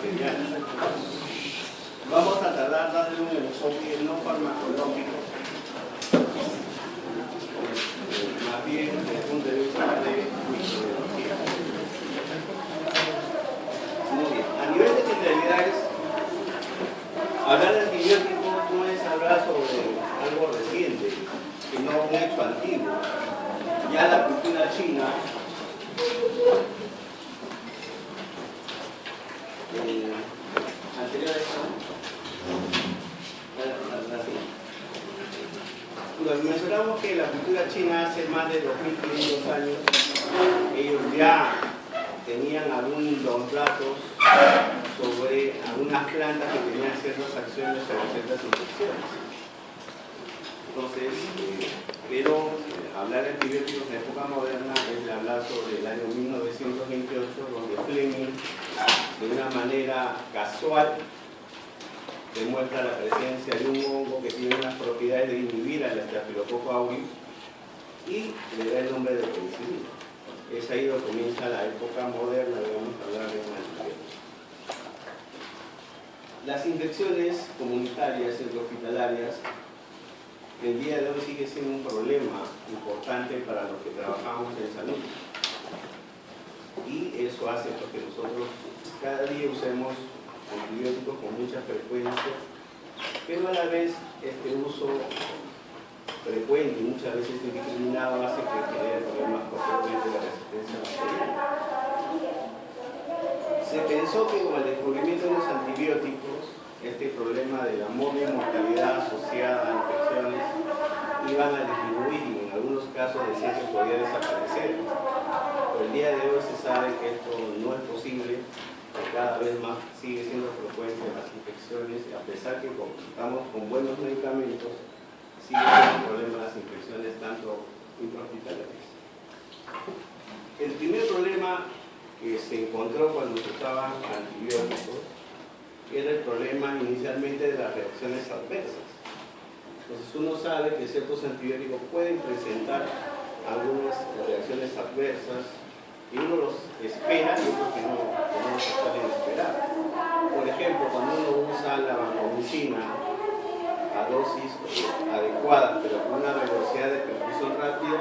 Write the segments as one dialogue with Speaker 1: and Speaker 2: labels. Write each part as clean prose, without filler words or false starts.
Speaker 1: bacteriana. Vamos a tratar de darle un enfoque no farmacológico, más bien desde el punto de vista de microbiología. Muy bien. A nivel de generalidades, hablar de antibióticos no es hablar sobre algo reciente, sino un hecho antiguo. Ya la cultura china anterior a esto, mencionamos que la cultura china hace más de 2500 años, ellos ya tenían algunos datos sobre algunas plantas que tenían ciertas acciones sobre ciertas infecciones. Entonces, pero hablar de antibióticos en la época moderna es hablar sobre el año 1928, donde Fleming, de una manera casual, demuestra la presencia de un hongo que tiene las propiedades de inhibir al Staphylococcus aureus y le da el nombre de penicilina. Es ahí donde comienza la época moderna, vamos a hablar de un antibiótico. Las infecciones comunitarias y hospitalarias el día de hoy sigue siendo un problema importante para los que trabajamos en salud. Y eso hace que nosotros cada día usemos antibióticos con mucha frecuencia, pero a la vez este uso frecuente y muchas veces indiscriminado hace que genere problemas posteriormente de resistencia bacteriana. Se pensó que con el descubrimiento de los antibióticos, este problema de la mortalidad asociada a infecciones iban a disminuir y en algunos casos decían que podía desaparecer. Pero el día de hoy se sabe que esto no es posible, que cada vez más sigue siendo frecuente las infecciones, y a pesar que contamos con buenos medicamentos, sigue siendo un problema las infecciones tanto intrahospitalarias. El primer problema que se encontró cuando se usaban antibióticos era el problema inicialmente de las reacciones adversas. Entonces uno sabe que ciertos antibióticos pueden presentar algunas reacciones adversas y uno los espera y otros que no se suelen esperar. Por ejemplo, cuando uno usa la vancomicina a dosis adecuada pero con una velocidad de perfusión rápida,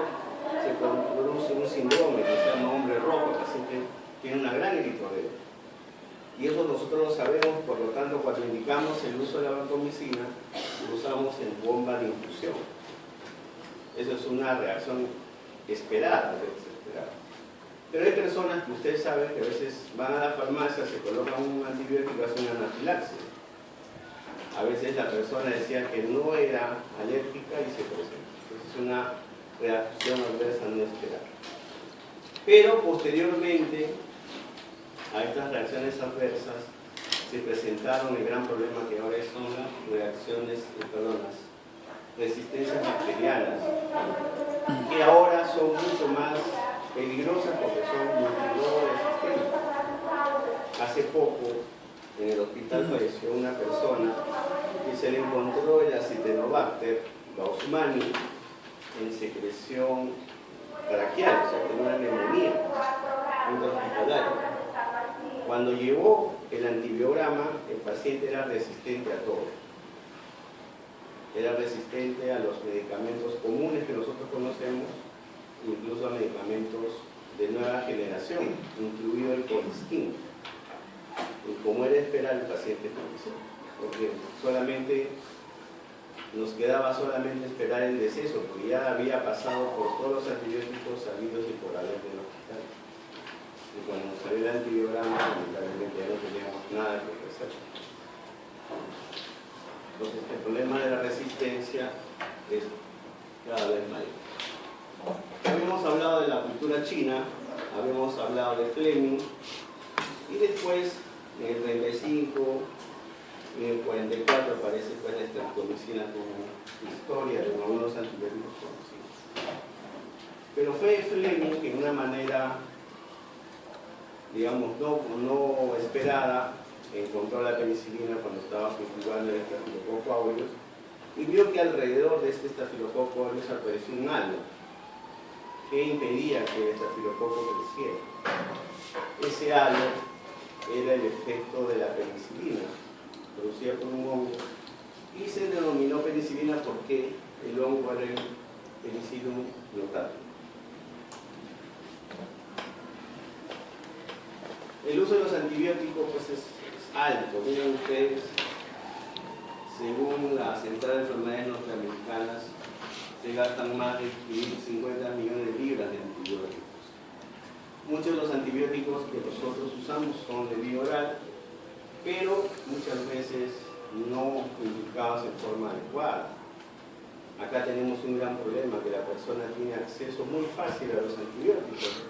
Speaker 1: se produce un síndrome que se llama hombre rojo, el paciente tiene una gran eritrodermia. Y eso nosotros lo sabemos, por lo tanto, cuando indicamos el uso de la vancomicina, lo usamos en bomba de infusión. Eso es una reacción esperada, desesperada. Pero hay personas que usted sabe que a veces van a la farmacia, se colocan un antibiótico y hacen una anafilaxis. A veces la persona decía que no era alérgica y se presenta. Entonces es una reacción adversa no esperada. Pero posteriormente a estas reacciones adversas se presentaron el gran problema que ahora son las las resistencias bacterianas, que ahora son mucho más peligrosas porque son multidrogresistentes. Hace poco en el hospital falleció una persona que se le encontró el Acinetobacter baumannii en secreción traqueal, o sea, tenía una neumonía intrahospitalaria. Cuando llevó el antibiograma, el paciente era resistente a todo. Era resistente a los medicamentos comunes que nosotros conocemos, incluso a medicamentos de nueva generación, incluido el colistin. Y como era de esperar, el paciente falleció, porque nos quedaba solamente esperar el deceso, porque ya había pasado por todos los antibióticos sabidos y por haber del hospital. Y cuando nos salió el antibiograma, lamentablemente ya no teníamos nada que ofrecer. Entonces, el problema de la resistencia es cada vez mayor. Habíamos hablado de la cultura china, habíamos hablado de Fleming, y después, en el 35, en el 44, aparece pues la streptomicina como historia de algunos antibióticos conocidos. Pero fue Fleming que, de una manera, digamos, no esperada, encontró la penicilina cuando estaba cultivando el Staphylococcus aureus y vio que alrededor de este Staphylococcus aureus apareció un halo que impedía que el estafilococo creciera. Ese halo era el efecto de la penicilina, producida por un hongo, y se denominó penicilina porque el hongo era el Penicillium notatum. El uso de los antibióticos pues es alto. Miren ustedes, según la Central de Enfermedades Norteamericanas, se gastan más de 50 millones de libras de antibióticos. Muchos de los antibióticos que nosotros usamos son de vía oral, pero muchas veces no indicados en forma adecuada. Acá tenemos un gran problema, que la persona tiene acceso muy fácil a los antibióticos.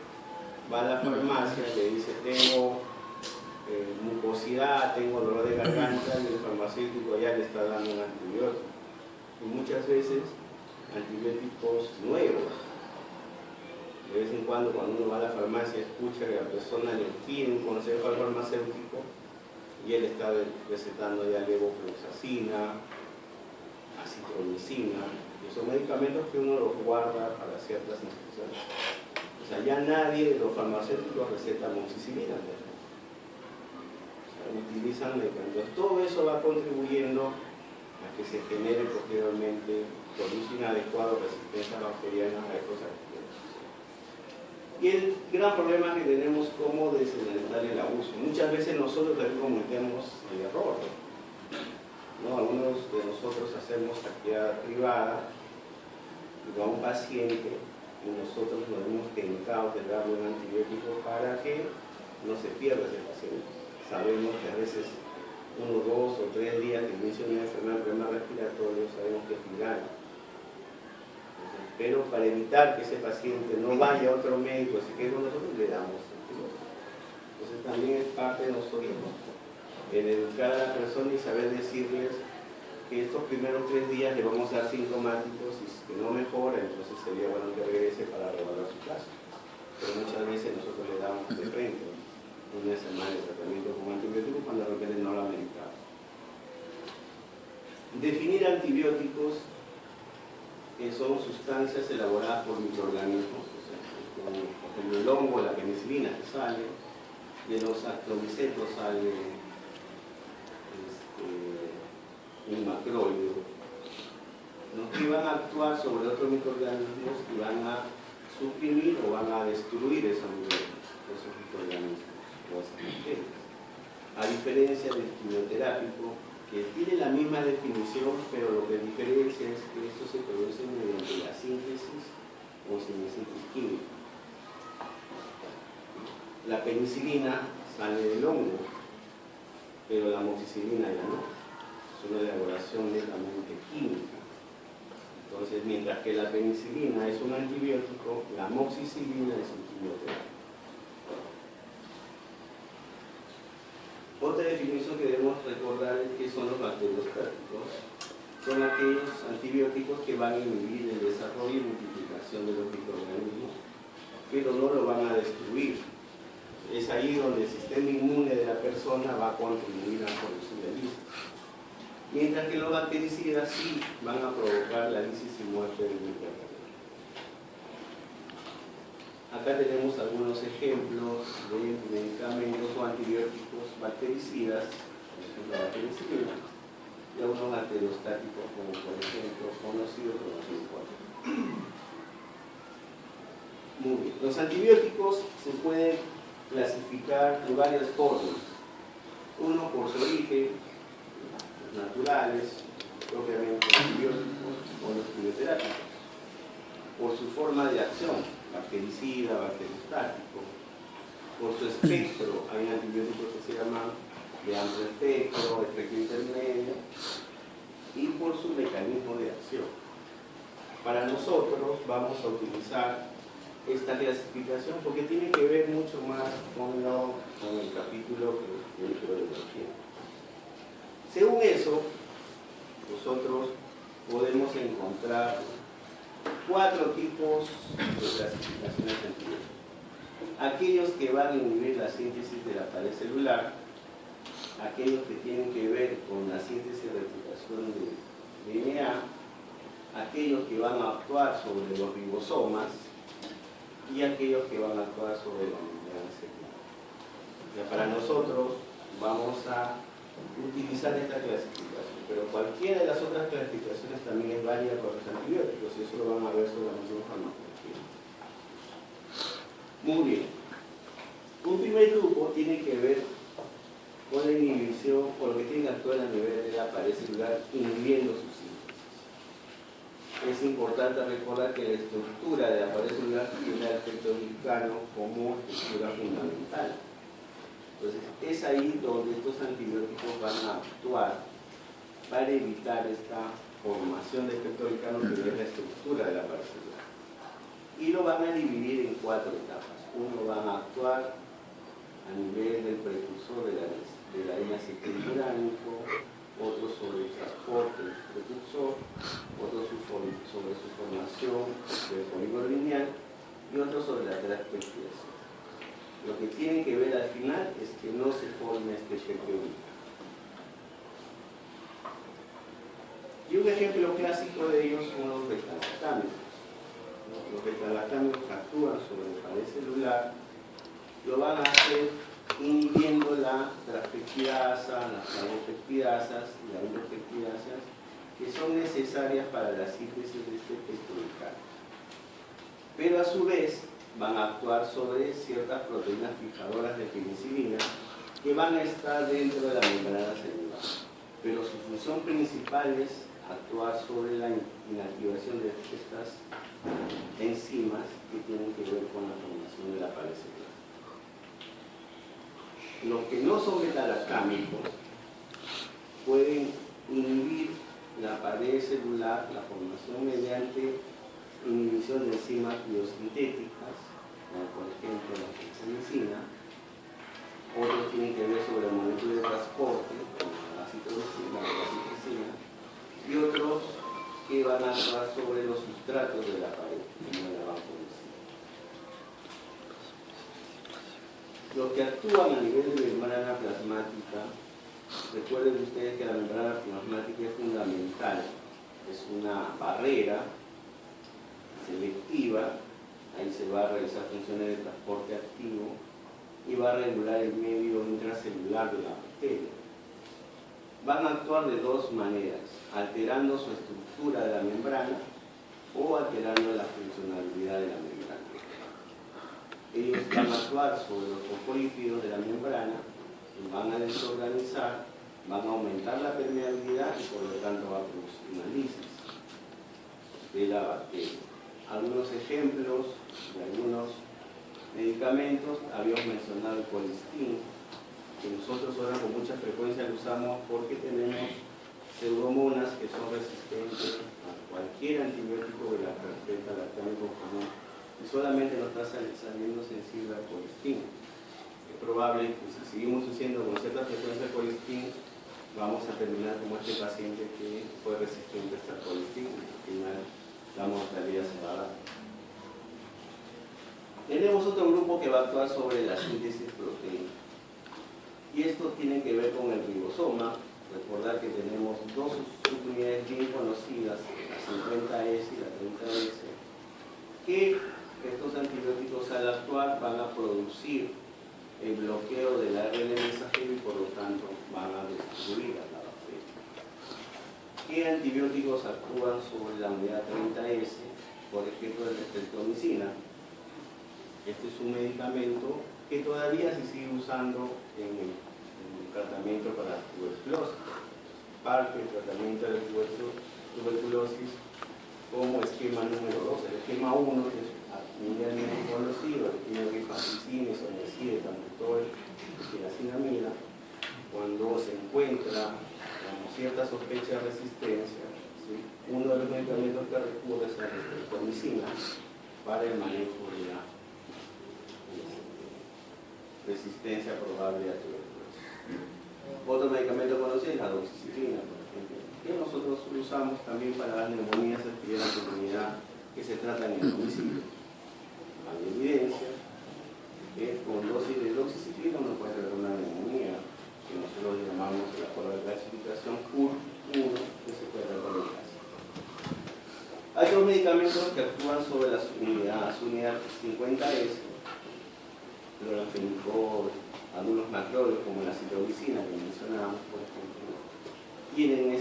Speaker 1: Va a la farmacia, le dice, tengo mucosidad, tengo dolor de garganta, y el farmacéutico ya le está dando un antibiótico. Y muchas veces antibióticos nuevos. De vez en cuando uno va a la farmacia, escucha que la persona le pide un consejo al farmacéutico y él está recetando ya levofloxacina, acitromicina, y son medicamentos que uno los guarda para ciertas instrucciones. O sea, ya nadie de los farmacéuticos receta amoxicilina. O sea, utilizan medicamentos. Todo eso va contribuyendo a que se genere posteriormente por uso inadecuado resistencia bacteriana a estos antibióticos. Y el gran problema que tenemos es cómo desenredar el abuso. Muchas veces nosotros también cometemos el error, ¿no? Algunos de nosotros hacemos actividad privada y va un paciente y nosotros nos hemos tentado de darle un antibiótico para que no se pierda ese paciente. Sabemos que a veces 1, 2 o 3 días de inicio de una enfermedad respiratoria sabemos que es viral. Pero para evitar que ese paciente no vaya a otro médico y se quede con nosotros, le damos antibióticos. Entonces también es parte de nosotros el educar a la persona y saber decirles que estos primeros 3 días le vamos a dar sintomáticos y si no mejora, entonces sería bueno que regrese para revaluar su caso. Pero muchas veces nosotros le damos de frente una semana de tratamiento con antibióticos cuando de repente no lo ha medicado. Definir antibióticos que son sustancias elaboradas por microorganismos, o sea, como por ejemplo el hongo, la penicilina que sale, de los actomicetos sale un macrólido, ¿no? Que van a actuar sobre otros microorganismos y van a suprimir o van a destruir esos microorganismos o esas bacterias. A diferencia del quimioterápico, que tiene la misma definición, pero lo que diferencia es que esto se produce mediante la síntesis o síntesis química. La penicilina sale del hongo, pero la amoxicilina ya no. Es una elaboración netamente química. Entonces, mientras que la penicilina es un antibiótico, la amoxicilina es un quimioterápico. Otra definición que debemos recordar es que son los bacteriostáticos. Son aquellos antibióticos que van a inhibir el desarrollo y multiplicación de los microorganismos, pero no lo van a destruir. Es ahí donde el sistema inmune de la persona va a contribuir a producir la lisis. Mientras que los bactericidas sí van a provocar la lisis y muerte del microorganismo. Acá tenemos algunos ejemplos de medicamentos o antibióticos bactericidas, por ejemplo la penicilina, y algunos bacteriostáticos como por ejemplo conocidos como los antibióticos. Muy bien. Los antibióticos se pueden clasificar de varias formas. Uno por su origen, los naturales, propiamente antibióticos o los quimioterápicos. Por su forma de acción, bactericida, bacteriostático. Por su espectro, hay antibióticos que se llaman de amplio espectro, espectro intermedio, y por su mecanismo de acción. Para nosotros vamos a utilizar esta clasificación porque tiene que ver mucho más con el capítulo de microbiología. Según eso, nosotros podemos encontrar 4 tipos de clasificaciones antibióticas. Aquellos que van a inhibir la síntesis de la pared celular, aquellos que tienen que ver con la síntesis y replicación de DNA, aquellos que van a actuar sobre los ribosomas y aquellos que van a actuar sobre la membrana celular. sea, para nosotros vamos a utilizar esta clasificación, pero cualquiera de las otras clasificaciones también es válida para los antibióticos, y eso lo van a ver sobre la misma farmacología. Muy bien. Un primer grupo tiene que ver con la inhibición, o lo que tiene que actuar a nivel de la pared celular, inhibiendo sus síntesis. Es importante recordar que la estructura de la pared celular tiene al peptidoglicano como estructura fundamental. Entonces, es ahí donde estos antibióticos van a actuar para evitar esta formación de peptidoglicano que es la estructura de la pared celular. Y lo van a dividir en 4 etapas. Uno van a actuar a nivel del precursor de la N-acetilburánico, otro sobre el transporte del precursor, otro sobre su formación del polímero lineal y otro sobre la transpeptidación. Lo que tiene que ver al final es que no se forme este peptidoglicano. Y un ejemplo clásico de ellos son los beta-lactámicos. Los beta-lactámicos que actúan sobre la pared celular lo van a hacer inhibiendo la transpeptidasa, las flavopeptidasas y las endopeptidasas que son necesarias para la síntesis de este peptidoglicano. Pero a su vez van a actuar sobre ciertas proteínas fijadoras de penicilina que van a estar dentro de la membrana celular. Pero su función principal es actuar sobre la inactivación de estas enzimas que tienen que ver con la formación de la pared celular. Los que no son beta-lactámicos pueden inhibir la pared celular, la formación mediante inhibición de enzimas biosintéticas, como por ejemplo la penicilina. Otros tienen que ver sobre la molécula de transporte, como la citricina, y otros que van a actuar sobre los sustratos de la pared, como la vancomicina. Los que actúan a nivel de membrana plasmática, recuerden ustedes que la membrana plasmática es fundamental, es una barrera selectiva, ahí se va a realizar funciones de transporte activo y va a regular el medio intracelular de la bacteria. Van a actuar de dos maneras, alterando su estructura de la membrana o alterando la funcionalidad de la membrana. Ellos van a actuar sobre los fosfolípidos de la membrana, van a desorganizar, van a aumentar la permeabilidad y por lo tanto va a producir una lisis de la bacteria. Algunos ejemplos de algunos medicamentos, habíamos mencionado el colistin, que nosotros ahora con mucha frecuencia lo usamos porque tenemos pseudomonas que son resistentes a cualquier antibiótico de la beta-lactámico común y solamente nos está saliendo sensible al colistin. Es probable que si seguimos usando con cierta frecuencia el colistin, vamos a terminar como este paciente que fue resistente al colistin y al final la mortalidad se va a dar. Tenemos otro grupo que va a actuar sobre la síntesis proteína. Y esto tiene que ver con el ribosoma. Recordar que tenemos dos subunidades bien conocidas, la 50S y la 30S, que estos antibióticos al actuar van a producir el bloqueo del ARN mensajero y por lo tanto van a destruir a la bacteria. ¿Qué antibióticos actúan sobre la unidad 30S? Por ejemplo, la streptomicina. Este es un medicamento que todavía se sigue usando en el tratamiento para la tuberculosis. Parte del tratamiento de la tuberculosis como esquema número 2. El esquema 1 es mundialmente conocido, tiene rifampicina, isoniazida, tambutol y la cinamida. Cuando se encuentra cierta sospecha de resistencia, ¿sí? Uno de los medicamentos que recurre es la streptomicina para el manejo de la resistencia probable a tuberculosis. Otro medicamento conocido es la doxiciclina, por ejemplo, que nosotros usamos también para las neumonías adquiridas en comunidad que se tratan en el domicilio. Hay evidencia que con dosis de doxiciclina uno puede tener una neumonía que nosotros llamamos la forma de clasificación CUR1, que se puede tratar en casa. Hay dos medicamentos que actúan sobre las unidades 50S, cloramfenicol, algunos macróleos como la citromicina que mencionábamos, por ejemplo, tienen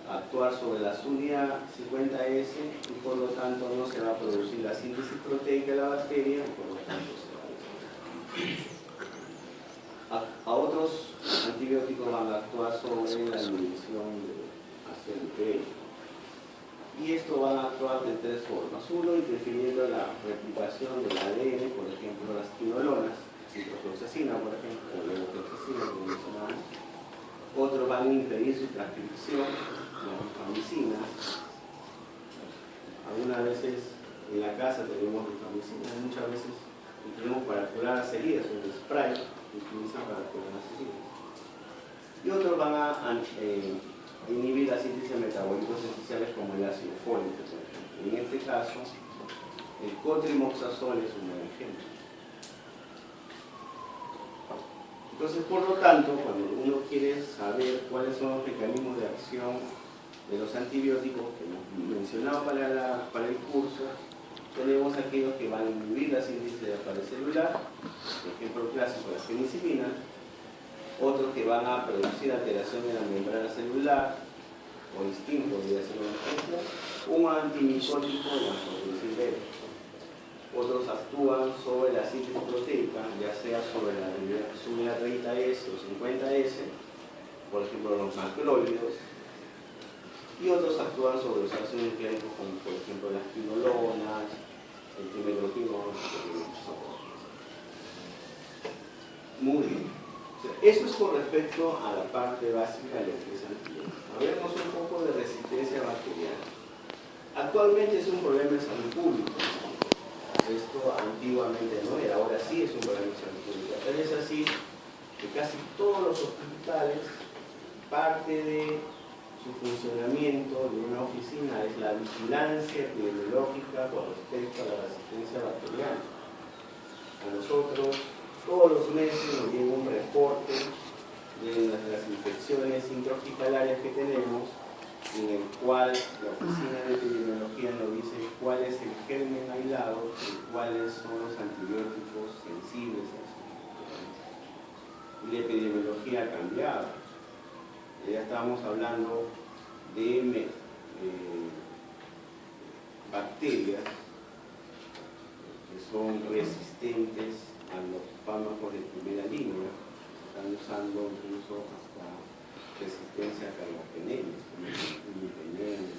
Speaker 1: actuar sobre la SUNIA 50S y por lo tanto no se va a producir la síntesis proteica de la bacteria y por lo tanto se va a desarrollar. A otros antibióticos van a actuar sobre la inhibición de ácido nucleico. Y esto va a actuar de tres formas. Uno, interfiriendo en la replicación del ADN, por ejemplo, las quinolonas, ciprofloxacina, por ejemplo, o levofloxacina, como mencionamos. Otros van a impedir su transcripción, las rifamicinas. Algunas veces en la casa tenemos rifamicinas, muchas veces tenemos para curar las heridas, un spray que utilizan para curar las heridas. Y otros van a inhibir la síntesis de metabolitos esenciales como el ácido fólico, por ejemplo. En este caso, el cotrimoxazol es un buen ejemplo. Entonces, por lo tanto, cuando uno quiere saber cuáles son los mecanismos de acción de los antibióticos que hemos mencionado para el curso, tenemos aquellos que van a inhibir la síntesis de la pared celular, por ejemplo clásico la penicilina, otros que van a producir alteración de la membrana celular, o instinto, podría ser un ejemplo, un antimicótico, la anfotericin B. Otros actúan sobre la síntesis proteica, ya sea sobre la SUNIA 30S o 50S, por ejemplo los macrólidos, y otros actúan sobre los ácidos nucleicos, como por ejemplo las quinolonas, el timeloquino. Muy bien. Eso es con respecto a la parte básica de lo que es antibiótico. Hablemos un poco de resistencia bacteriana. Actualmente es un problema de salud pública. Esto antiguamente no era, ahora sí es un problema de salud pública. Tal es así que casi todos los hospitales, parte de su funcionamiento de una oficina es la vigilancia epidemiológica con respecto a la resistencia bacteriana. A nosotros todos los meses nos llega un reporte de las infecciones intrahospitalarias que tenemos, en el cual la oficina de epidemiología nos dice cuál es el germen aislado y cuáles son los antibióticos sensibles a eso. Y la epidemiología ha cambiado. Ya estamos hablando de bacterias que son resistentes a los fármacos de primera línea, están usando incluso hasta resistencia a carbapenemes, imipenemes,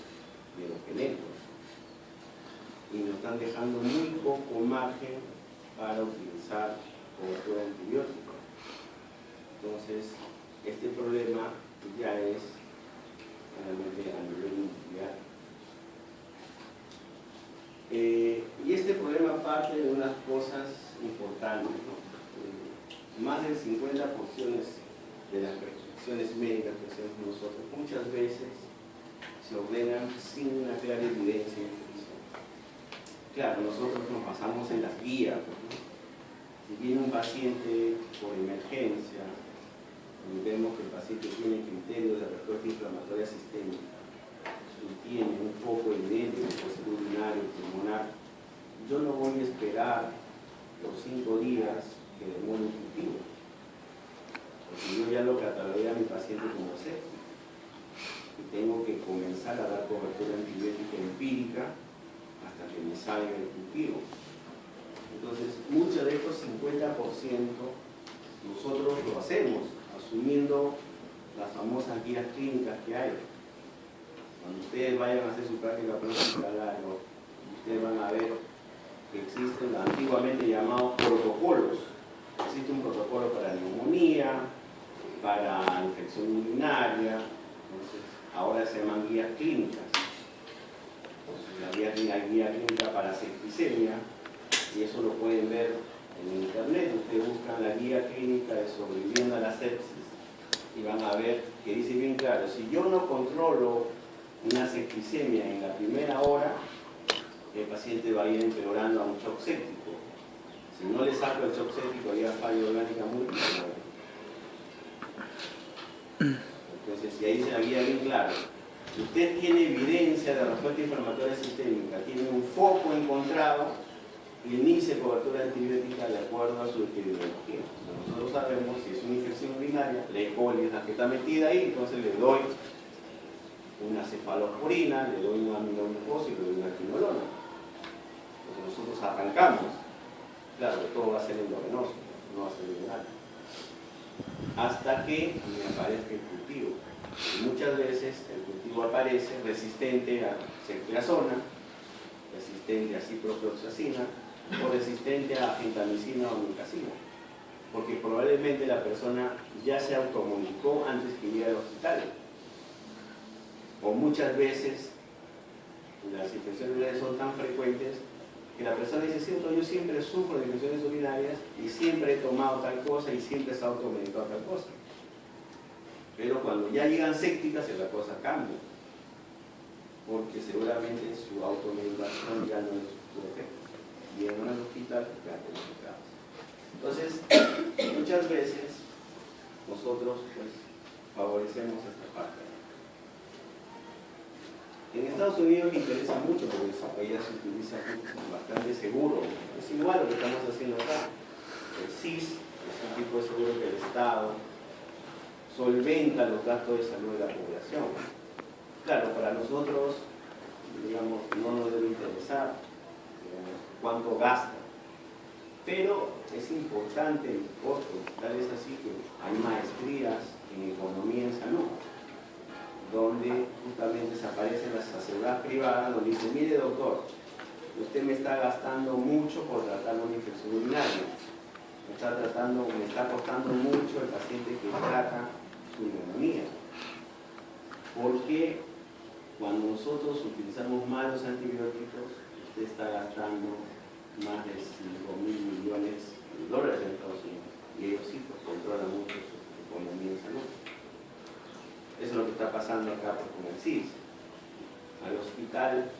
Speaker 1: meropenetos, y nos están dejando muy poco margen para utilizar cobertura antibiótica. Entonces, este problema ya es realmente a nivel mundial. Y este problema parte de unas cosas importantes, ¿no? Más del 50% de las prescripciones médicas que hacemos nosotros muchas veces se ordenan sin una clara evidencia de infección. Claro, nosotros nos basamos en las guías, ¿no? Si viene un paciente por emergencia y vemos que el paciente tiene criterios de respuesta inflamatoria sistémica y tiene un foco evidente de posible urinario, pulmonar, yo no voy a esperar los 5 días que demore un cultivo, porque yo ya lo catalogué a mi paciente como séptico y tengo que comenzar a dar cobertura antibiótica empírica hasta que me salga el cultivo. Entonces, mucho de estos 50% nosotros lo hacemos asumiendo las famosas guías clínicas que hay. Cuando ustedes vayan a hacer su práctica hospitalaria, ustedes van a ver que existen antiguamente llamados protocolos. Existe un protocolo para neumonía, para infección urinaria, entonces ahora se llaman guías clínicas. Entonces, la guía clínica para septicemia, y eso lo pueden ver en internet. Ustedes buscan la guía clínica de sobreviviendo a la sepsis y van a ver que dice bien claro, si yo no controlo una septicemia en la primera hora, el paciente va a ir empeorando a un shock séptico. Si no le saco el shock séptico, ya falla orgánica muy grave. Entonces, si ahí dice la guía bien claro, si usted tiene evidencia de respuesta inflamatoria sistémica, tiene un foco encontrado, inicie cobertura antibiótica de acuerdo a su epidemiología. Nosotros sabemos si es una infección urinaria, la E. coli es la que está metida ahí, entonces le doy una cefalosporina, le doy una aminoglucosa y le doy una quinolona. Entonces nosotros arrancamos. Claro, todo va a ser endovenoso, no va a ser oral. Hasta que me aparezca el cultivo. Y muchas veces el cultivo aparece resistente a ceftriaxona, resistente a ciprofloxacina o resistente a gentamicina o micacina, porque probablemente la persona ya se autocomunicó antes que ir al hospital. O muchas veces las infecciones urinarias son tan frecuentes que la persona dice, sí, yo siempre sufro de infecciones urinarias y siempre he tomado tal cosa y siempre se ha automedicado tal cosa. Pero cuando ya llegan sépticas, la cosa cambia, porque seguramente su automedicación ya no es su efecto. Llegan al hospital y quedan complicados. Entonces, muchas veces nosotros pues, favorecemos esta parte. En Estados Unidos me interesa mucho porque ella se utiliza bastante seguro. Es igual lo que estamos haciendo acá. El SIS es un tipo de seguro que el Estado solventa los gastos de salud de la población. Claro, para nosotros, digamos, no nos debe interesar cuánto gasta, pero es importante el costo. Tal es así que hay maestrías en economía en salud, donde justamente desaparecen las aseguradoras privadas, donde dice, mire doctor, usted me está gastando mucho por tratar una infección urinaria, me está costando mucho el paciente que trata su neumonía, porque cuando nosotros utilizamos malos antibióticos, usted está gastando más de 5.000 millones de dólares en Estados Unidos, y ellos sí pues, controlan mucho su economía en salud. Eso es lo que está pasando acá con el SIS. Al hospital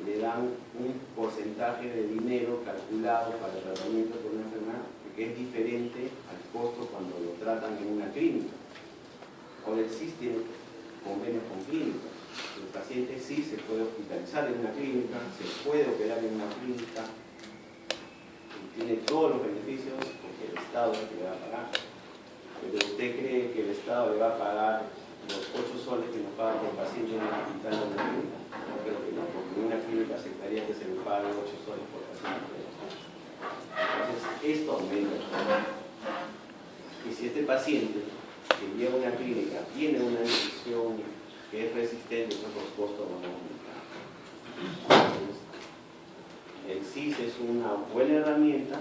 Speaker 1: le dan un porcentaje de dinero calculado para el tratamiento de una enfermedad, que es diferente al costo cuando lo tratan en una clínica. Ahora el SIS tiene convenios con clínicas. El paciente sí se puede hospitalizar en una clínica, se puede operar en una clínica, y tiene todos los beneficios porque el Estado es el que le va a pagar. Pero usted cree que el Estado le va a pagar los 8 soles que nos paga por paciente en un hospital o en una clínica? No creo que no, porque en una clínica aceptaría que se le pague 8 soles por paciente. Entonces, esto aumenta el costo. Y si este paciente que lleva a una clínica tiene una infección que es resistente, pues los costos van a aumentar. Entonces, el SIS es una buena herramienta,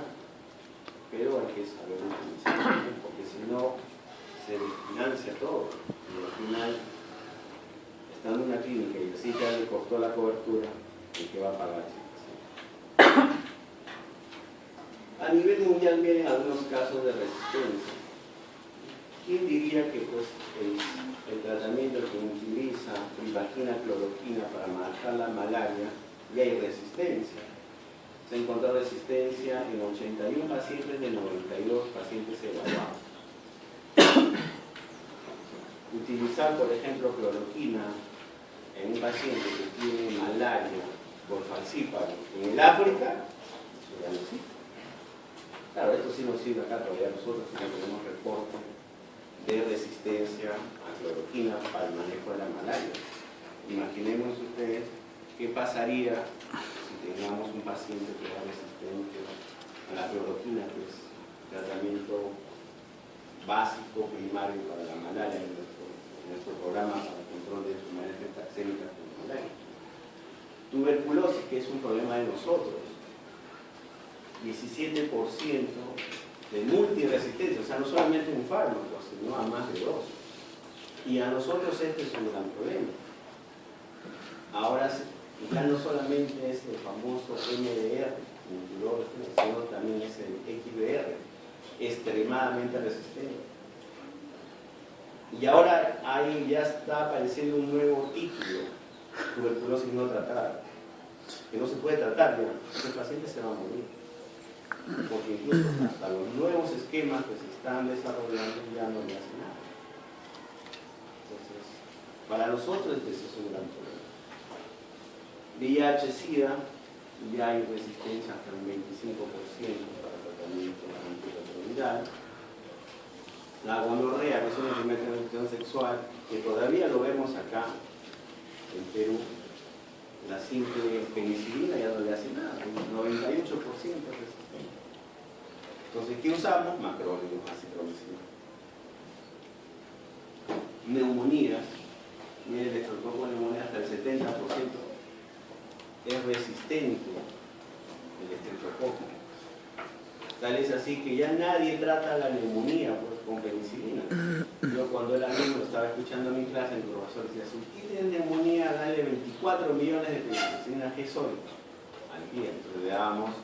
Speaker 1: pero hay que saber utilizarla, porque si no, se financia todo. Y al final, estando en una clínica y el SIS ya le costó la cobertura, ¿el que va a pagar? A nivel mundial vienen algunos casos de resistencia. ¿Quién diría que pues, el tratamiento que utiliza ribagina cloroquina para matar la malaria y hay resistencia? Se encontró resistencia en 81 pacientes de 92 pacientes evaluados. Utilizar, por ejemplo, cloroquina en un paciente que tiene malaria por falcíparo en el África, eso ya no sirve. Claro, esto sí nos sirve acá todavía nosotros, que tenemos reporte de resistencia a cloroquina para el manejo de la malaria. Imaginemos ustedes qué pasaría si tengamos un paciente que era resistente a la cloroquina, que es tratamiento básico, primario para la malaria en nuestro programa para el control de enfermedades metaxémicas con malaria. Tuberculosis, que es un problema de nosotros. 17% de multiresistencia, o sea, no solamente un fármaco, sino a más de 2. Y a nosotros este es un gran problema. Ahora, ya no solamente es el famoso MDR, sino también es el XBR, extremadamente resistente. Y ahora ahí ya está apareciendo un nuevo título, tuberculosis no tratada, que no se puede tratar ya, el paciente se va a morir. Porque incluso hasta los nuevos esquemas que se están desarrollando ya no le hacen nada. Entonces, para nosotros este es un gran problema. VIH-Sida ya hay resistencia hasta un 25% para el tratamiento antirretroviral. La gonorrea, que es una enfermedad de transmisión sexual, que todavía lo vemos acá en Perú, la simple penicilina ya no le hace nada, un 98% resistente. Entonces, ¿qué usamos? Macrólidos, acitromicina. Neumonías, mire, el estreptococo neumonía hasta el 70% es resistente el estreptococo. Tal es así que ya nadie trata la neumonía pues, con penicilina. Yo cuando era niño estaba escuchando mi clase, el profesor decía, si usted tiene neumonía, dale 24 millones de penicilina G-Sol al día. Entonces le dábamos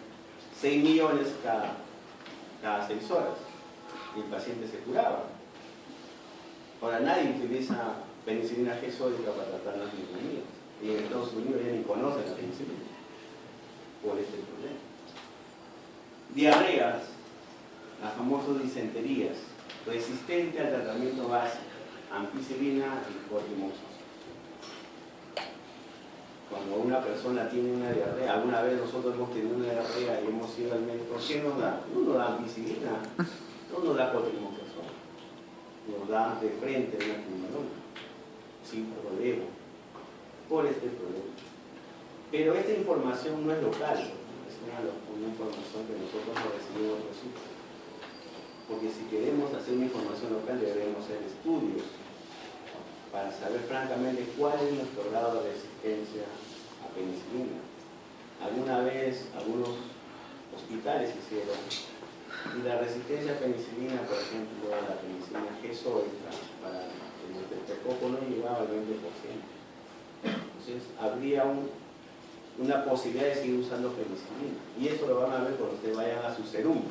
Speaker 1: 6 millones cada 6 horas y el paciente se curaba. Ahora nadie utiliza penicilina G-Sol para tratar las neumonías. Y en Estados Unidos ya ni conocen la penicilina por este problema. Diarreas, las famosas disenterías, resistente al tratamiento básico, ampicilina y cortimoxazol. Cuando una persona tiene una diarrea, alguna vez nosotros hemos tenido una diarrea y hemos ido al médico, ¿qué nos da? No nos da ampicilina, no nos da cortimoxazol, nos da de frente una quinolona, sin problema, por este problema. Pero esta información no es local, es una información que nosotros no recibimos de nosotros. Porque si queremos hacer una información local debemos hacer estudios para saber francamente cuál es nuestro grado de resistencia a penicilina. Alguna vez algunos hospitales hicieron, y la resistencia a penicilina, por ejemplo, la penicilina G-Sol para el estreptococo no llegaba al 20%. Entonces habría una posibilidad de seguir usando penicilina. Y eso lo van a ver cuando ustedes vayan a su serum.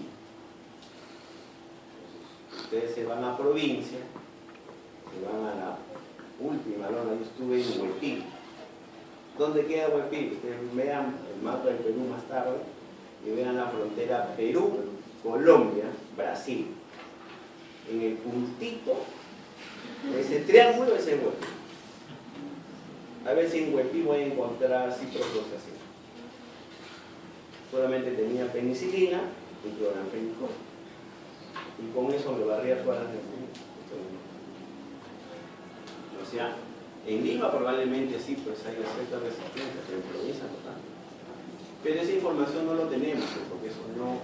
Speaker 1: Ustedes se van a provincia, se van a la última lona. Yo estuve en Huepil. ¿Dónde queda Huepil? Ustedes vean el mapa del Perú más tarde y vean la frontera Perú, Colombia, Brasil. En el puntito de ese triángulo ese es Huepil. A ver si en Huepil voy a encontrar ciprofloxacina. Solamente tenía penicilina y cloranfenicol. Y con eso me barría todas las neumonías. O sea, en Lima probablemente sí, pues hay cierta resistencia, pero en provincia no tanto. Pero esa información no lo tenemos, porque eso no...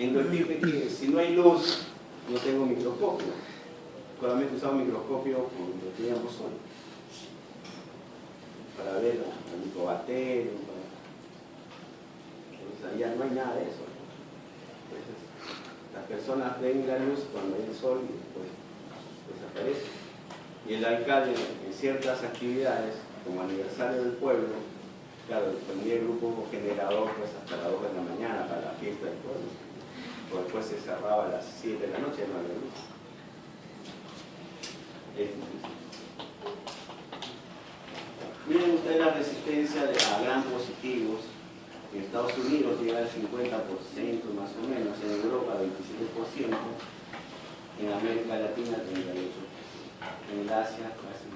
Speaker 1: En Huepil, que si no hay luz, no tengo microscopio. Solamente usaba un microscopio cuando teníamos sol, para ver el micobacterio. Entonces allá no hay nada de eso. Entonces, las personas ven la luz cuando hay el sol y después desaparece. Y el alcalde en ciertas actividades, como aniversario del pueblo, claro, ponía el grupo generador pues hasta las 2 de la mañana para la fiesta del pueblo. O después se cerraba a las 7 de la noche y no había luz. Miren ustedes la resistencia a gran positivos. En Estados Unidos llega al 50% más o menos, en Europa 27%, en América Latina 38%, en el Asia casi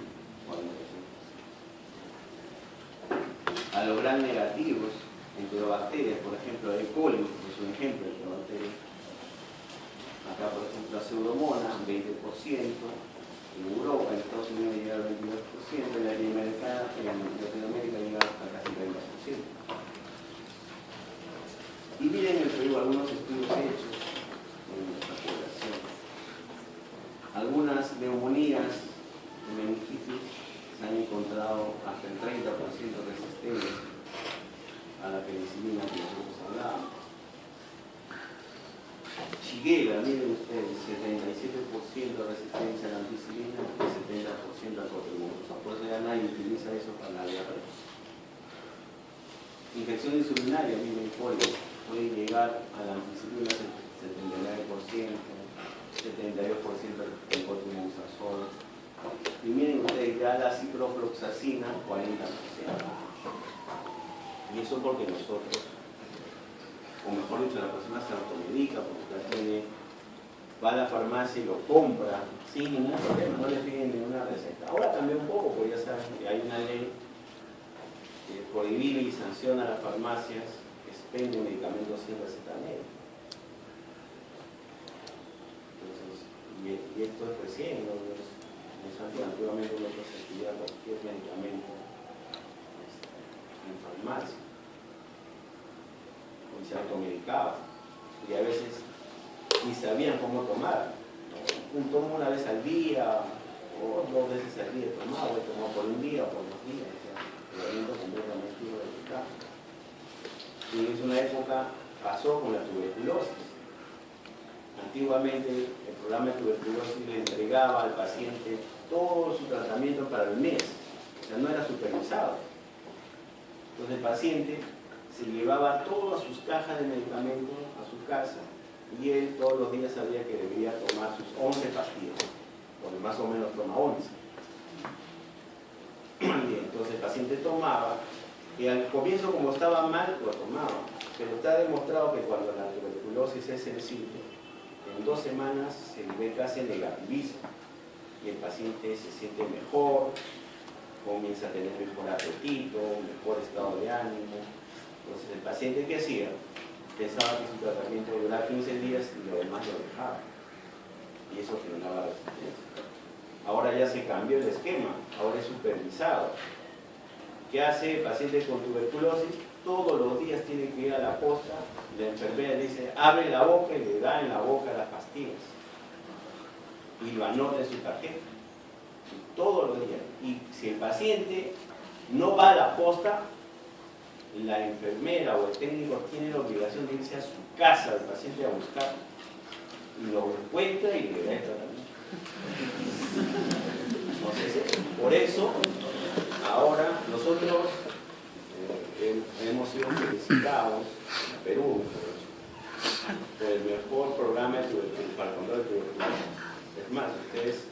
Speaker 1: 40%. A los gran negativos, enterobacterias, por ejemplo, E. coli, es un ejemplo de enterobacterias. Acá, por ejemplo, la pseudomonas, 20%. En Europa, en Estados Unidos llega al 22%, en Latinoamérica llega a casi 30%. Y miren en el Perú algunos estudios hechos en nuestra población. Algunas neumonías de meningitis se han encontrado hasta el 30% resistentes a la penicilina que nosotros hablábamos. Shigella, miren ustedes, 77% de resistencia a la ampicilina y 70% al cortimoxazol. Por eso ya nadie utiliza eso para la diarrea. Infección insulinaria, miren, puede llegar a la ampicilina 79%, 72% del cortimoxazol. Y miren ustedes, ya la ciprofloxacina 40%. Y eso porque nosotros, o mejor dicho, la persona se automedica porque la tiene, va a la farmacia y lo compra sin ningún problema, no le piden ninguna receta. Ahora cambió un poco, porque ya saben que hay una ley prohibir y sanciona a las farmacias que expenden medicamentos sin receta médica. Entonces, y esto es recién, ¿no? Antiguamente uno prescribía cualquier medicamento en farmacia, y se automedicaba, y a veces ni sabían cómo tomar, ¿no? Un tomo una vez al día, o 2 veces al día tomaba, o tomaba por un día o por 2 días, o sea, el alimento completamente irregular. Y en una época pasó con la tuberculosis. Antiguamente el programa de tuberculosis le entregaba al paciente todo su tratamiento para el mes, o sea, no era supervisado. Entonces el paciente se llevaba todas sus cajas de medicamentos a su casa y él todos los días sabía que debía tomar sus 11 pastillas, porque más o menos toma 11. Y entonces el paciente tomaba, y al comienzo como estaba mal, lo tomaba, pero está demostrado que cuando la tuberculosis es sensible, en 2 semanas se ve casi negativismo y el paciente se siente mejor, comienza a tener mejor apetito, mejor estado de ánimo. Entonces el paciente, ¿qué hacía? Pensaba que su tratamiento iba a durar 15 días y lo demás lo dejaba, y eso generaba resistencia. Ahora ya se cambió el esquema, ahora es supervisado. ¿Qué hace el paciente con tuberculosis? Todos los días tiene que ir a la posta, la enfermera le dice, abre la boca y le da en la boca las pastillas. Y lo anota en su tarjeta. Y todos los días. Y si el paciente no va a la posta, la enfermera o el técnico tiene la obligación de irse a su casa del paciente a buscarlo. Y lo encuentra y le da el tratamiento. Entonces, por eso, ahora nosotros hemos sido felicitados en Perú por el mejor programa para el control de tuberculosis. Es más, ustedes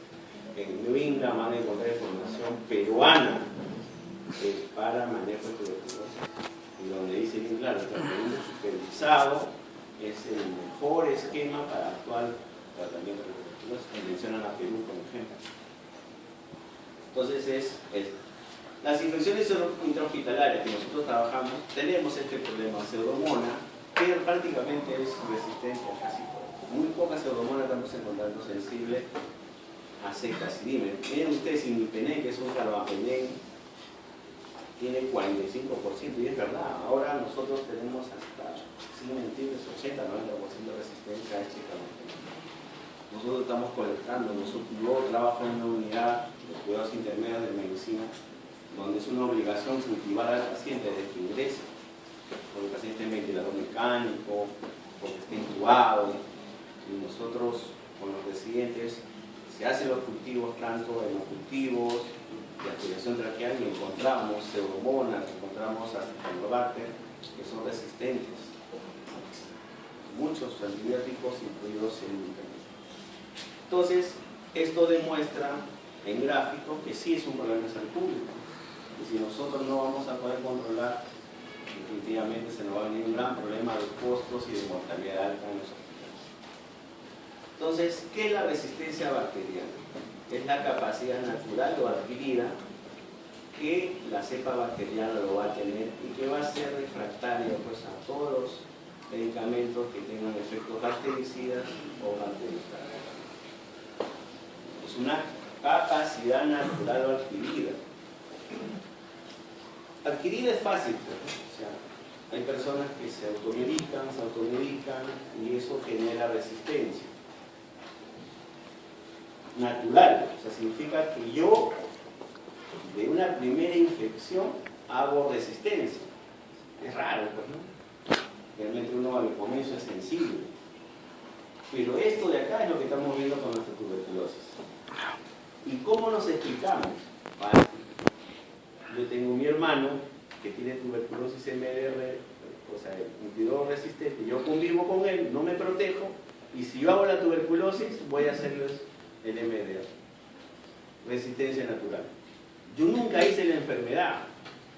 Speaker 1: en New England van a encontrar información peruana para manejo de tuberculosis, y donde dice bien claro, el tratamiento supervisado es el mejor esquema para actual tratamiento de tuberculosis, y mencionan a Perú como ejemplo. Entonces las infecciones intrahospitalarias que nosotros trabajamos, tenemos este problema, pseudomonas, que prácticamente es resistente a casi todo. Muy pocas pseudomonas estamos encontrando sensibles a ceftazidime. Miren ustedes, imipenem, que es un carbapenem, tiene 45%, y es verdad. Ahora nosotros tenemos hasta, sin mentir, 80-90% de resistencia a este carbapenem. Nosotros estamos colectando, yo trabajo en una unidad de cuidados intermedios de medicina, donde es una obligación cultivar al paciente desde que ingresa, porque el paciente es ventilador mecánico, porque está intubado, y nosotros con los residentes se hacen los cultivos, tanto en los cultivos de aspiración traqueal, y encontramos pseudomonas, encontramos Acinetobacter, que son resistentes, muchos antibióticos incluidos en medicamentos. Entonces, esto demuestra en gráfico que sí es un problema de salud pública. Y si nosotros no vamos a poder controlar, definitivamente se nos va a venir un gran problema de costos y de mortalidad alta en los hospitales. Entonces, ¿qué es la resistencia bacteriana? Es la capacidad natural o adquirida que la cepa bacteriana lo va a tener y que va a ser refractaria, pues, a todos los medicamentos que tengan efectos bactericidas o bactericidas. Es una capacidad natural o adquirida. Adquirida es fácil, o sea, hay personas que se automedican y eso genera resistencia. Natural, o sea, significa que yo de una primera infección hago resistencia. Es raro, pues, ¿no? Realmente uno al comienzo es sensible. Pero esto de acá es lo que estamos viendo con nuestra tuberculosis. ¿Y cómo nos explicamos? Vale. Yo tengo mi hermano que tiene tuberculosis MDR, o sea, multidor resistente, yo convivo con él, no me protejo, y si yo hago la tuberculosis, voy a hacerles el MDR, resistencia natural. Yo nunca hice la enfermedad,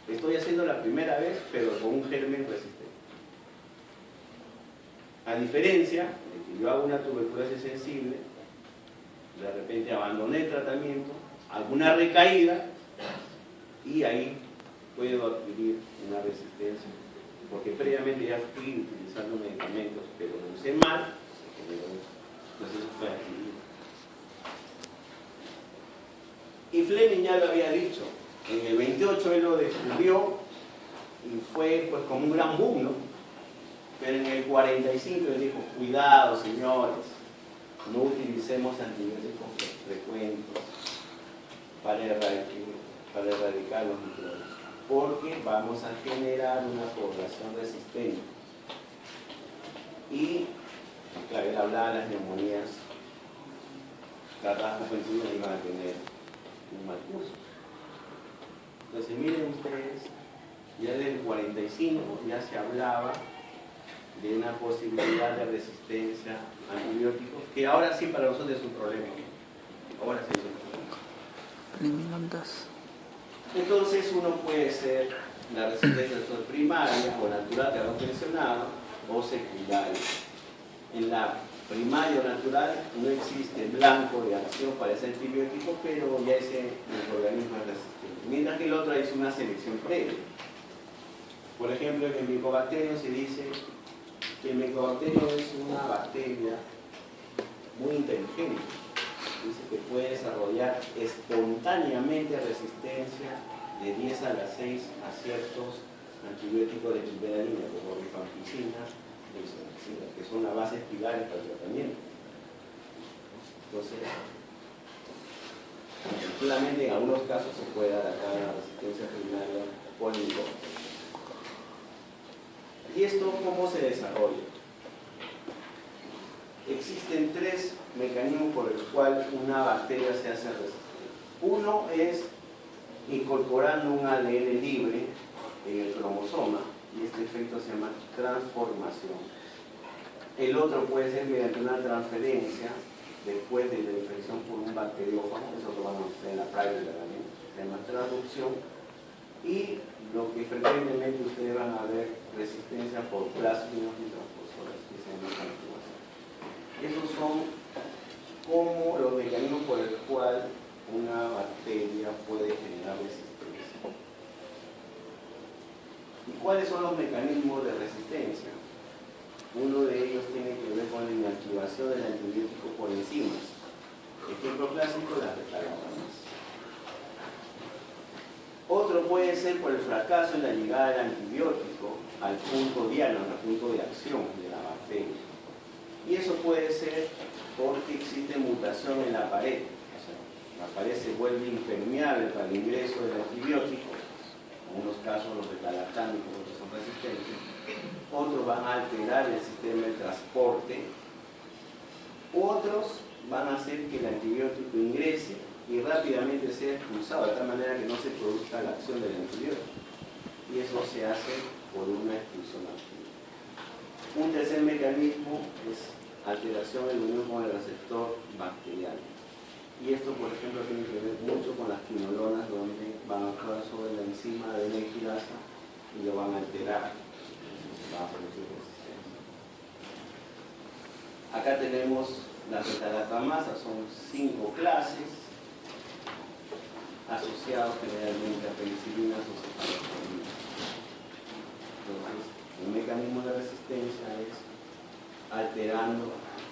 Speaker 1: estoy haciendo la primera vez, pero con un germen resistente. A diferencia de que yo hago una tuberculosis sensible, de repente abandoné el tratamiento, alguna recaída, y ahí puedo adquirir una resistencia, porque previamente ya fui utilizando medicamentos, pero lo usé mal, entonces eso fue adquirido. Y Fleming ya lo había dicho, en el 28 él lo descubrió y fue pues como un gran boom, ¿no? Pero en el 45 él dijo, cuidado señores, no utilicemos antibióticos frecuentes para erradicar los microbios, porque vamos a generar una población resistente. Y, claro, él hablaba de las neumonías, tratadas ofensivas iban a tener un mal curso. Entonces, miren ustedes, ya desde el 45 ya se hablaba de una posibilidad de resistencia a antibióticos, que ahora sí para nosotros es un problema. Ahora sí es un problema. Entonces uno puede ser la resistencia primaria o natural, que hemos mencionado, o secundaria. En la primaria o natural no existe blanco de acción para ese antibiótico, pero ya ese organismo es resistente. Mientras que el otro es una selección previa. Por ejemplo, en el Mycobacterium se dice que el Mycobacterium es una bacteria muy inteligente. Dice que puede desarrollar espontáneamente resistencia de 10 a la 6 a ciertos antibióticos de primera línea, como rifampicina, que son las bases pilares para el tratamiento. Entonces, solamente en algunos casos se puede dar acá la resistencia primaria por Mycobacterium. ¿Y esto cómo se desarrolla? Existen tres mecanismos por los cuales una bacteria se hace resistente. Uno es incorporando un ADN libre en el cromosoma, y este efecto se llama transformación. El otro puede ser mediante una transferencia después de la infección por un bacteriófago, eso lo vamos a hacer en la práctica también, se llama transducción. Y lo que frecuentemente ustedes van a ver, resistencia por plasminos y transposoras, que se llama transformación. Esos son como los mecanismos por el cual una bacteria puede generar resistencia. ¿Y cuáles son los mecanismos de resistencia? Uno de ellos tiene que ver con la inactivación del antibiótico por enzimas. Ejemplo clásico, las beta-lactamanas. Otro puede ser por el fracaso en la llegada del antibiótico al punto diana, al punto de acción de la bacteria. Y eso puede ser porque existe mutación en la pared. O sea, la pared se vuelve impermeable para el ingreso del antibiótico. En unos casos los beta-lactámicos, otros son resistentes. Otros van a alterar el sistema de transporte. Otros van a hacer que el antibiótico ingrese y rápidamente sea expulsado, de tal manera que no se produzca la acción del antibiótico. Y eso se hace por una expulsión activa. Un tercer mecanismo es alteración del unión con el receptor bacteriano. Y esto, por ejemplo, tiene que ver mucho con las quinolonas, donde van a actuar sobre la enzima de nextilasa y lo van a alterar. Va a producir resistencia. Acá tenemos las beta-lactamanas, son 5 clases, asociados generalmente a penicilinas o cefalosporina. Entonces, el mecanismo de resistencia es alterando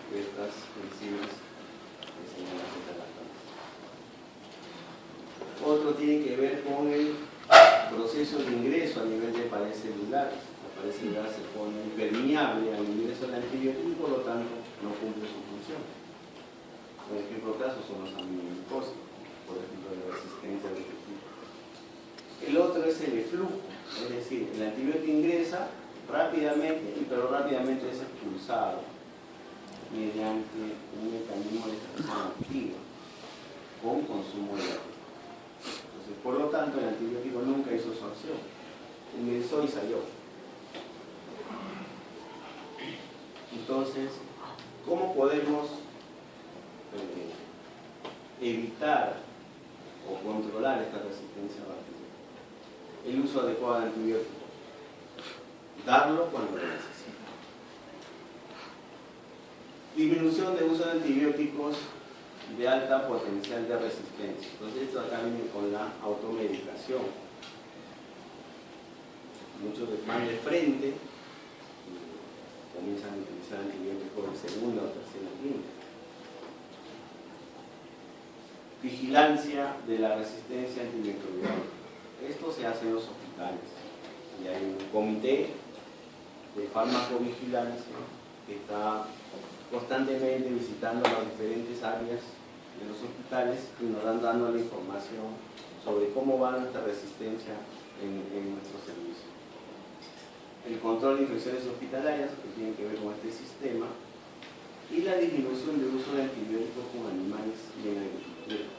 Speaker 1: estas enzimas que se llaman beta-lactamanas. Otro tiene que ver con el proceso de ingreso a nivel de pared celular. La pared celular se pone impermeable al ingreso del antibiótico y por lo tanto no cumple su función. Por ejemplo, casos son los aminoglucósidos, por ejemplo, la resistencia de este tipo. El otro es el eflujo, es decir, el antibiótico ingresa rápidamente, pero rápidamente es expulsado mediante un mecanismo de extracción activa con consumo de agua. Entonces, por lo tanto, el antibiótico nunca hizo su acción, ingresó y salió. Entonces, ¿cómo podemos evitar o controlar esta resistencia bacteriana? El uso adecuado de antibióticos. Darlo cuando lo necesita. Disminución de uso de antibióticos de alta potencial de resistencia. Entonces esto acá viene con la automedicación. muchos van de frente y comienzan a utilizar antibióticos de segunda o tercera línea. Vigilancia de la resistencia antimicrobiana. Esto se hace en los hospitales y hay un comité de farmacovigilancia que está constantemente visitando las diferentes áreas de los hospitales y nos dan dando la información sobre cómo va nuestra resistencia en nuestro servicio. El control de infecciones hospitalarias, que tiene que ver con este sistema, y la disminución del uso de antibióticos con animales y en agricultura.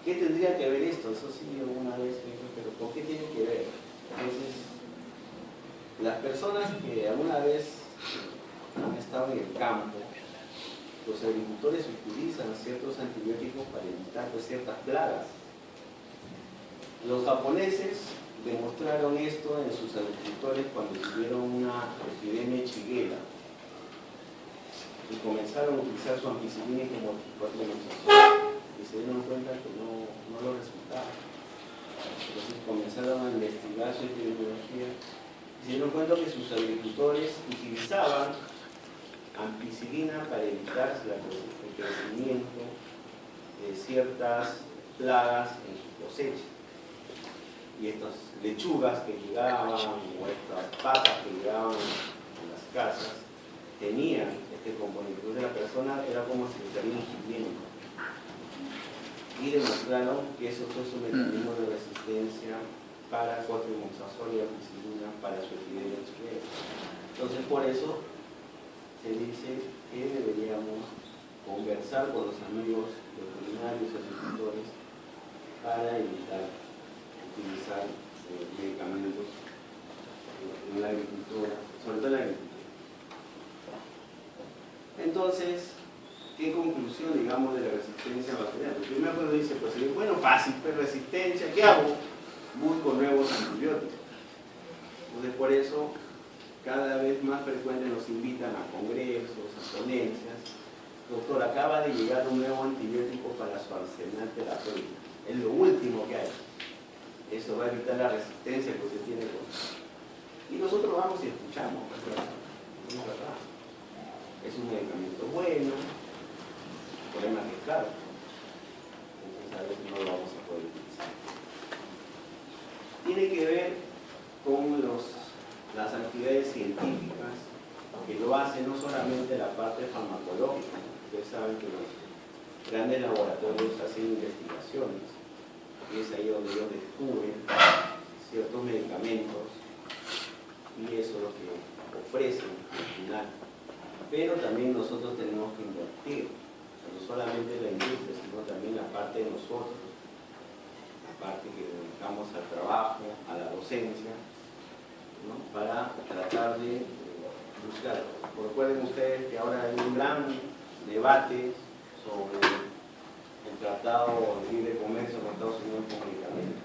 Speaker 1: ¿Qué tendría que ver esto? Eso sí, alguna vez me dijo, pero ¿por qué tiene que ver? Entonces, las personas que alguna vez han estado en el campo, los agricultores utilizan ciertos antibióticos para evitar ciertas plagas. Los japoneses demostraron esto en sus agricultores cuando tuvieron una epidemia chiguera y comenzaron a utilizar su ampicilina como anticoncepción y se dieron cuenta que no lo resultaba. Entonces comenzaron a investigar su epidemiología y se dieron cuenta que sus agricultores utilizaban ampicilina para evitar el crecimiento de ciertas plagas en su cosecha. Y estas lechugas que llegaban, o estas patas que llegaban a las casas, tenían este componente. Entonces la persona era como si le estaría ingiriendo. Y demostraron que eso fue su mecanismo de resistencia para clotrimazol y ampicilina para su epidemia chiguera. Entonces por eso se dice que deberíamos conversar con los amigos veterinarios y agricultores para evitar utilizar medicamentos en la agricultura, sobre todo en la agricultura. Entonces, ¿qué conclusión, digamos, de la resistencia bacteriana? Pues primero uno dice, pues bueno, fácil, pero resistencia, ¿qué hago? Busco nuevos antibióticos. Entonces, por eso, cada vez más frecuente nos invitan a congresos, a ponencias. Doctor, acaba de llegar un nuevo antibiótico para su arsenal terapéutico. Es lo último que hay. Eso va a evitar la resistencia que usted tiene con... Y nosotros vamos y escuchamos, ¿verdad? Es verdad. Es un medicamento bueno, el problema es que es caro. Entonces a veces no lo vamos a poder utilizar. Tiene que ver con las actividades científicas que lo hacen no solamente la parte farmacológica. Ustedes saben que los grandes laboratorios hacen investigaciones y es ahí donde ellos descubren ciertos medicamentos y eso es lo que ofrecen al final. Pero también nosotros tenemos que invertir, no solamente la industria, sino también la parte de nosotros, la parte que dedicamos al trabajo, a la docencia, ¿no? Para tratar de buscar. Recuerden ustedes que ahora hay un gran debate sobre el Tratado de Libre Comercio con Estados Unidos con medicamentos,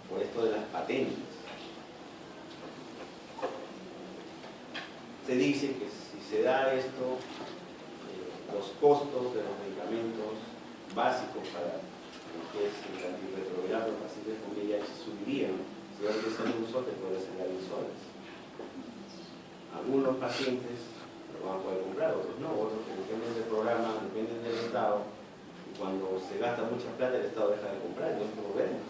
Speaker 1: por esto de las patentes. Se dice que si se da esto, los costos de los medicamentos básicos para lo que es el antirretroviral, los pacientes con VIH subirían. Si hay que hacer uso, te puede ser $10. Algunos pacientes lo van a poder comprar, otros no, otros que dependen del programa, dependen del Estado. Cuando se gasta mucha plata, el Estado deja de comprar, entonces lo vemos.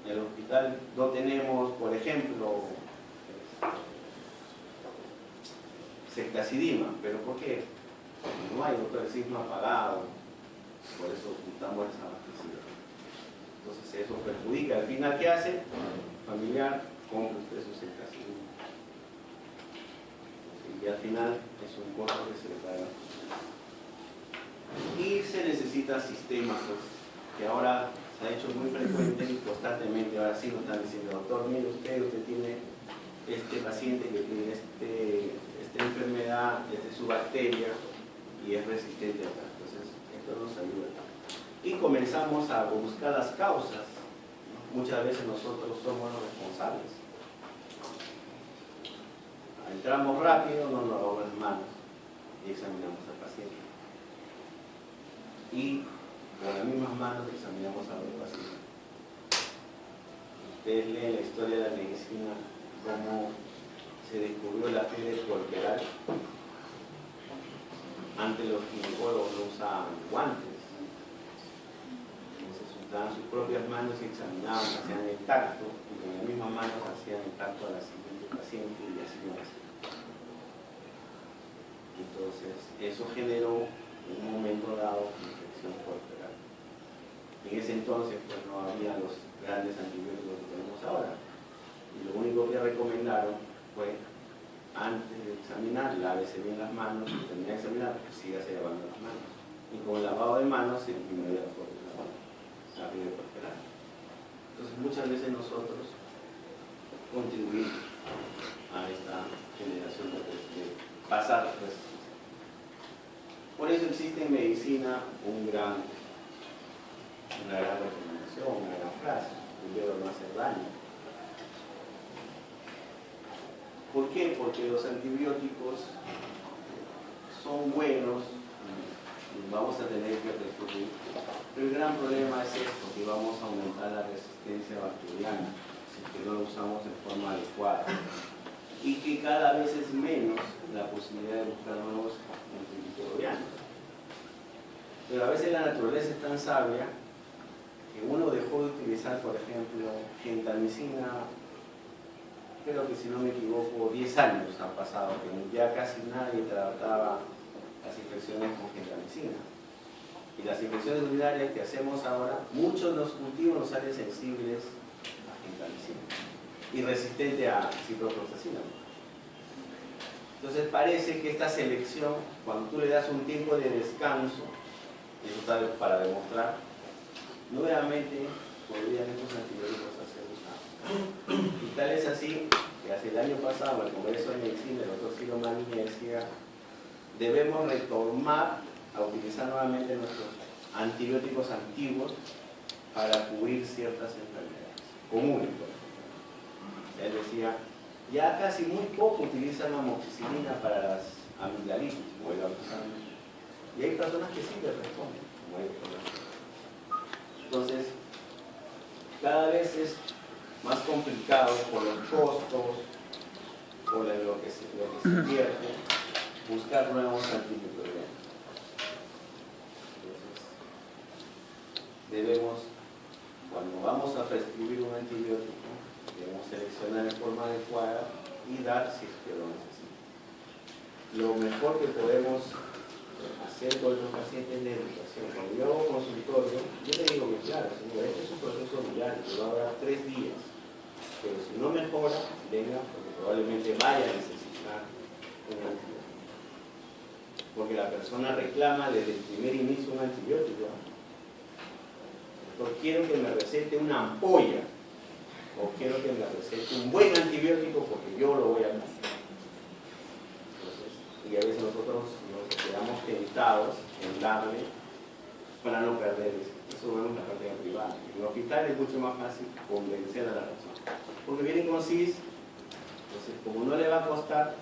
Speaker 1: En el hospital no tenemos, por ejemplo, ceftazidima, ¿pero por qué? No hay doctorecismo pagado, por eso ocultamos esa abastecida. Entonces eso perjudica. Al final, ¿qué hace? Familiar, compra usted su ceftazidima. Y al final es un costo que se le paga. Y se necesita sistemas, que ahora se ha hecho muy frecuente y constantemente. Ahora sí nos están diciendo, doctor, mire usted tiene este paciente que tiene esta enfermedad, su bacteria y es resistente a acá. Entonces, esto nos ayuda. Y comenzamos a buscar las causas. Muchas veces nosotros somos los responsables. Entramos rápido, no nos lavamos las manos y examinamos al paciente. Y con las mismas manos examinamos a los pacientes. ustedes leen la historia de la medicina, cómo se descubrió la fiebre puerperal. Antes los ginecólogos no usaban guantes, entonces usaban sus propias manos y examinaban, hacían el tacto, y con las mismas manos hacían el tacto a la siguiente paciente y así no hacían. Entonces eso generó en un momento dado infección puerperal. En ese entonces pues no había los grandes antibióticos que tenemos ahora, y lo único que recomendaron fue, antes de examinar, lávese bien las manos, y termina de examinar, pues sígase lavando las manos. Y con el lavado de manos se disminuye la fiebre puerperal. Entonces muchas veces nosotros contribuimos a esta generación de pasar. Pues. Por eso existe en medicina una gran recomendación, una gran frase: primero no hacer daño. ¿Por qué? Porque los antibióticos son buenos y vamos a tener que recurrir. Pero el gran problema es esto, que vamos a aumentar la resistencia bacteriana si que no lo usamos de forma adecuada. Y que cada vez es menos la posibilidad de buscar nuevos antimicrobianos. Pero a veces la naturaleza es tan sabia que uno dejó de utilizar, por ejemplo, gentamicina. Creo que, si no me equivoco, 10 años han pasado, que ya casi nadie trataba las infecciones con gentamicina. Y las infecciones urinarias que hacemos ahora, muchos los cultivos nos salen sensibles a gentamicina y resistente a ciprofloxacina. Entonces parece que esta selección, cuando tú le das un tiempo de descanso, y eso está para demostrar, nuevamente podrían estos antibióticos hacer usados. Y tal es así que hace el año pasado el Congreso de Medicina, el doctor Ciro Manini decía: debemos retomar a utilizar nuevamente nuestros antibióticos antiguos para cubrir ciertas enfermedades comunes. Él decía: ya casi muy poco utilizan amoxicilina para las amigdalitis o el Alzheimer, y hay personas que sí le responden, como hay personas. Entonces, cada vez es más complicado por los costos, por lo que se invierte, buscar nuevos antimicrobianos. Entonces, debemos, cuando vamos a prescribir un antibiótico, debemos seleccionar en forma adecuada y dar si es que lo necesita. Lo mejor que podemos hacer con los pacientes es la educación. Cuando yo hago consultorio, yo le digo que claro, señor, este es un proceso diario, que va a durar 3 días. Pero si no mejora, venga, porque probablemente vaya a necesitar un antibiótico. Porque la persona reclama desde el primer inicio un antibiótico. Doctor, quiero que me recete una ampolla, o quiero que me recete un buen antibiótico porque yo lo voy a hacer. Y a veces nosotros nos quedamos tentados en darle para no perder eso. Eso vemos en la práctica privada. En el hospital es mucho más fácil convencer a la persona, porque vienen con CIS, entonces como no le va a costar,